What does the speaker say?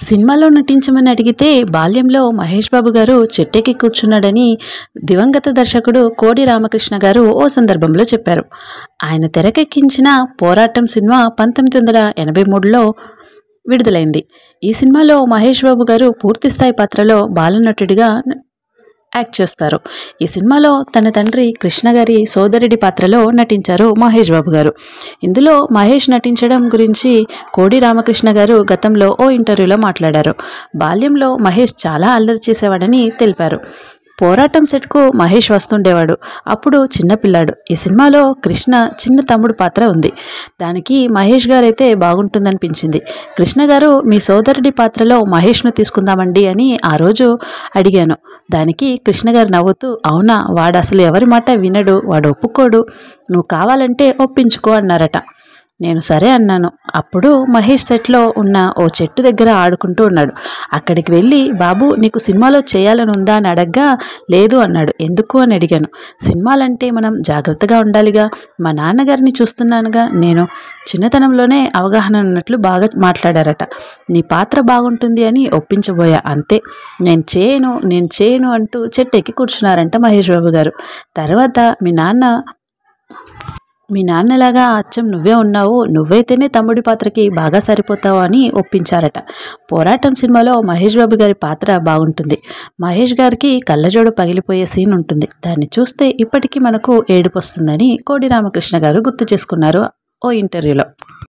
సినిమాలో నటించమని అడిగితే బాల్యంలో మహేష్ బాబు గారు చెట్టెక్కి కూర్చున్నాడని దివంగత దర్శకుడు కోడి రామకృష్ణ గారు ఓ సందర్భంలో చెప్పారు. ఆయన తెరకెక్కించిన పోరాటం సినిమా 1983లో విడుదలైంది. ఈ సినిమాలో మహేష్ బాబు గారు పూర్తిస్థాయి పాత్రలో బాలనటుడిగా యాక్ట్ చేస్తారు. ఈ సినిమాలో తన తండ్రి కృష్ణ గారి సోదరుడి పాత్రలో నటించారు మహేష్ బాబు గారు. ఇందులో మహేష్ నటించడం గురించి కోడి రామకృష్ణ గారు గతంలో ఓ ఇంటర్వ్యూలో మాట్లాడారు. బాల్యంలో మహేష్ చాలా అల్లరి చేసేవాడని తెలిపారు. పోరాటం సెట్కు మహేష్ వస్తుండేవాడు. అప్పుడు చిన్నపిల్లాడు. ఈ సినిమాలో కృష్ణ చిన్న తమ్ముడు పాత్ర ఉంది. దానికి మహేష్ గారైతే బాగుంటుందనిపించింది. కృష్ణ గారు మీ సోదరుడి పాత్రలో మహేష్ను తీసుకుందామండి అని ఆ రోజు అడిగాను. దానికి కృష్ణ గారు నవ్వుతూ అవునా, వాడు అసలు ఎవరి మాట వినడు, వాడు ఒప్పుకోడు, నువ్వు కావాలంటే ఒప్పించుకో అన్నారట. నేను సరే అన్నాను. అప్పుడు మహేష్ సెట్లో ఉన్న ఓ చెట్టు దగ్గర ఆడుకుంటూ ఉన్నాడు. అక్కడికి వెళ్ళి బాబు నీకు సినిమాలో చేయాలని ఉందా అని అడగ్గా లేదు అన్నాడు. ఎందుకు అని అడిగాను. సినిమాలంటే మనం జాగ్రత్తగా ఉండాలిగా, మా నాన్నగారిని చూస్తున్నానుగా, నేను చిన్నతనంలోనే అవగాహన ఉన్నట్లు బాగా మాట్లాడారట. నీ పాత్ర బాగుంటుంది అని ఒప్పించబోయా, అంతే. నేను చేయను అంటూ చెట్టెక్కి కూర్చున్నారంట మహేష్ బాబు గారు. తర్వాత మీ నాన్నలాగా అచ్చం నువ్వే ఉన్నావు, నువ్వైతేనే తమ్ముడి పాత్రకి బాగా సరిపోతావు అని ఒప్పించారట. పోరాటం సినిమాలో మహేష్ బాబు గారి పాత్ర బాగుంటుంది. మహేష్ గారికి కళ్ళజోడు పగిలిపోయే సీన్ ఉంటుంది. దాన్ని చూస్తే ఇప్పటికీ మనకు ఏడుపు వస్తుందని కోడి రామకృష్ణ గారు గుర్తు చేసుకున్నారు ఓ ఇంటర్వ్యూలో.